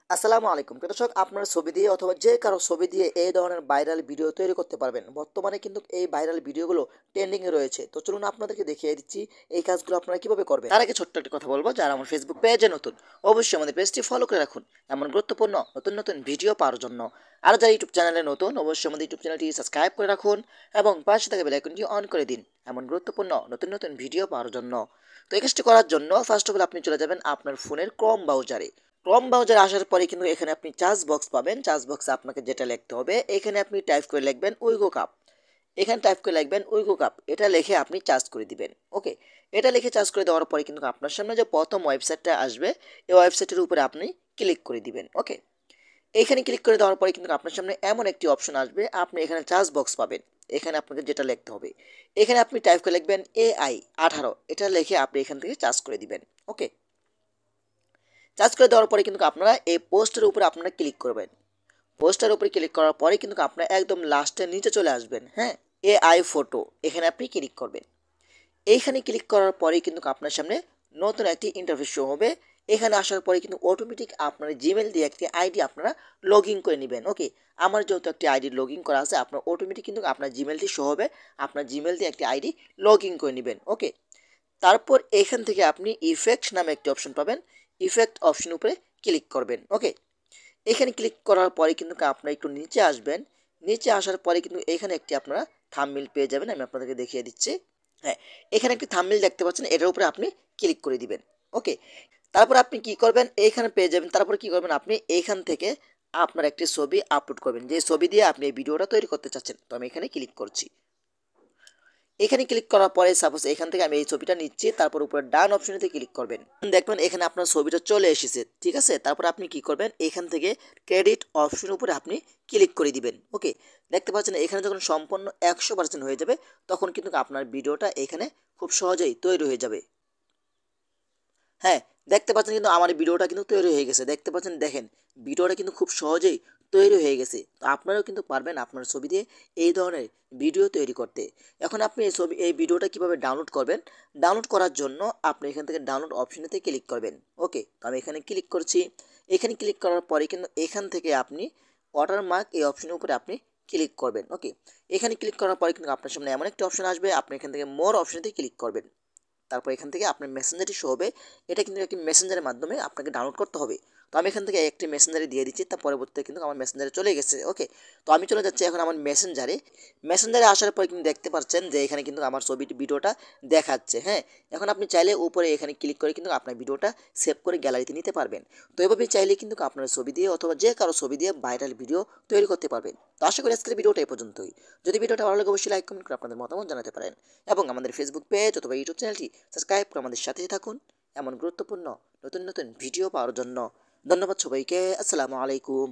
আসসালামু আলাইকুম। প্রিয় দর্শক, আপনার ছবি দিয়ে অথবা যে কারো ছবি দিয়ে এই ধরনের ভাইরাল ভিডিও তৈরি করতে পারবেন। বর্তমানে কিন্তু এই ভাইরাল ভিডিওগুলো ট্রেন্ডিং এ রয়েছে। তো চলুন আপনাদেরকে দেখিয়ে দিচ্ছি এই কাজগুলো আপনারা কিভাবে করবেন। তার আগে ছোট্ট একটা কথা বলবো, যারা আমার ফেসবুক পেজে নতুন অবশ্যই আমাদের পেজটি ফলো করে রাখুন এমন গুরুত্বপূর্ণ নতুন নতুন ভিডিও পাওয়ার জন্য। আর যারা ইউটিউব চ্যানেলে নতুন অবশ্যই আমাদের ইউটিউব চ্যানেলটি সাবস্ক্রাইব করে রাখুন এবং পাশে থাকা বেল আইকনটি অন করে দিন এমন গুরুত্বপূর্ণ নতুন নতুন ভিডিও পাওয়ার জন্য। তো এই কাজটি করার জন্য ফার্স্ট অফ অল আপনি চলে যাবেন আপনার ফোনের ক্রোম ব্রাউজারে। ক্রোম ব্রাউজারে আসার পরে কিন্তু এখানে আপনি চার্জ বক্স পাবেন। চার্জ বক্সে আপনাকে যেটা লিখতে হবে, এখানে আপনি টাইপ করে লিখবেন উইগো কাপ। এখানে টাইপ করে লিখবেন উইগো কাপ, এটা লিখে আপনি চার্জ করে দিবেন। ওকে, এটা লিখে চার্জ করে দেওয়ার পরে কিন্তু আপনার সামনে যে প্রথম ওয়েবসাইটটা আসবে, এই ওয়েবসাইটের উপরে আপনি ক্লিক করে দিবেন। ওকে, এইখানে ক্লিক করে দেওয়ার পরে কিন্তু আপনার সামনে এমন একটি অপশন আসবে, আপনি এখানে চার্জ বক্স পাবেন। এখানে আপনাকে যেটা লিখতে হবে, এখানে আপনি টাইপ করে লিখবেন AI18, এটা লিখে আপনি এখান থেকে চার্জ করে দিবেন। ওকে, চার্জ করে দেওয়ার পরে কিন্তু আপনারা এই পোস্টের উপরে আপনারা ক্লিক করবেন। পোস্টের উপরে ক্লিক করার পরে কিন্তু আপনারা একদম লাস্টে নিচে চলে আসবেন। হ্যাঁ, AI ফটো, এখানে আপনি ক্লিক করবেন। এইখানে ক্লিক করার পরেই কিন্তু আপনার সামনে নতুন একটি ইন্টারফেস শো হবে। এখানে আসার পরে কিন্তু অটোমেটিক আপনার জিমেল দিয়ে একটি আইডি আপনারা লগ ইন করে নেবেন। ওকে, আমার যেহেতু একটি আইডি লগ ইন করা আছে, আপনার অটোমেটিক কিন্তু আপনার জিমেলটি শো হবে। আপনার জিমেল দিয়ে একটি আইডি লগ ইন করে নেবেন। ওকে, তারপর এখান থেকে আপনি ইফেক্ট নামে একটি অপশন পাবেন। ইফেক্ট অপশন উপরে ক্লিক করবেন। ওকে, এখানে ক্লিক করার পরে কিন্তু আপনারা একটু নিচে আসবেন। নিচে আসার পরে কিন্তু এখানে একটি আপনারা থাম্বনেল পেয়ে যাবেন। আমি আপনাদেরকে দেখিয়ে দিচ্ছি। হ্যাঁ, এখানে একটি থাম্বনেল দেখতে পাচ্ছেন, এটার উপরে আপনি ক্লিক করে দিবেন। ওকে, তারপর আপনি কি করবেন, এইখানে পেয়ে যাবেন। তারপর কি করবেন, আপনি এইখান থেকে আপনার একটি ছবি আপলোড করবেন, যে ছবি দিয়ে আপনি এই ভিডিওটা তৈরি করতে চাচ্ছেন। তো আমি এখানে ক্লিক করছি। এখানে ক্লিক করার পরে সাপোজ এখান থেকে আমি এই ছবিটা নিচ্ছি, তারপর উপরে ডান অপশনেতে ক্লিক করবেন। দেখবেন এখানে আপনার ছবিটা চলে এসেছে। ঠিক আছে, তারপর আপনি কি করবেন, এখান থেকে ক্রেডিট অপশন উপরে আপনি ক্লিক করে দিবেন। ওকে, দেখতে পাচ্ছেন এখানে যখন সম্পূর্ণ 100% হয়ে যাবে, তখন কিন্তু আপনার ভিডিওটা এখানে খুব সহজেই তৈরি হয়ে যাবে। হ্যাঁ, দেখতে পাচ্ছেন কিন্তু আমার ভিডিওটা কিন্তু তৈরি হয়ে গেছে। দেখতে পাচ্ছেন, দেখেন ভিডিওটা কিন্তু খুব সহজেই তৈরি হয়ে গেছে। তো আপনারাও কিন্তু পারবেন আপনার ছবি দিয়ে এই ধরনের ভিডিও তৈরি করতে। এখন আপনি এই ভিডিওটা কিভাবে ডাউনলোড করবেন, ডাউনলোড করার জন্য আপনি এখান থেকে ডাউনলোড অপশনেতে ক্লিক করবেন। ওকে, তো আমি এখানে ক্লিক করছি। এখানে ক্লিক করার পরে কিন্তু এখান থেকে আপনি ওয়াটারমার্ক এই অপশনের উপরে আপনি ক্লিক করবেন। ওকে, এখানে ক্লিক করার পরে কিন্তু আপনার সামনে এমন একটা অপশন আসবে, আপনি এখান থেকে মোর অপশনেতে ক্লিক করবেন। তারপর এখান থেকে আপনার মেসেঞ্জারটি শো হবে। এটা কিন্তু একটি মেসেঞ্জারের মাধ্যমে আপনাকে ডাউনলোড করতে হবে। তো আমি এখান থেকে একটি মেসেঞ্জারে দিয়ে দিচ্ছি, তার পরবর্তীতে কিন্তু আমার মেসেঞ্জারে চলে গেছে। ওকে, তো আমি চলে যাচ্ছি এখন আমার মেসেঞ্জারে। মেসেঞ্জারে আসার পর কিন্তু দেখতে পাচ্ছেন যে এখানে কিন্তু আমার ছবিটি ভিডিওটা দেখাচ্ছে। হ্যাঁ, এখন আপনি চাইলে উপরে এখানে ক্লিক করে কিন্তু আপনার ভিডিওটা সেভ করে গ্যালারিতে নিতে পারবেন। তো এভাবে চাইলে কিন্তু আপনার ছবি দিয়ে অথবা যে কারো ছবি দিয়ে ভাইরাল ভিডিও তৈরি করতে পারবেন। তো আশা করি আজকের ভিডিওটা এই পর্যন্তই। যদি ভিডিওটা ভালো লাগে অবশ্যই লাইক কমেন্ট করে আপনাদের মতামত জানাতে পারেন এবং আমাদের ফেসবুক পেজ অথবা ইউটিউব চ্যানেলটি সাবস্ক্রাইব করে আমাদের সাথেই থাকুন এমন গুরুত্বপূর্ণ নতুন নতুন ভিডিও পাওয়ার জন্য। ধন্যবাদ সবাইকে। আসসালামু আলাইকুম।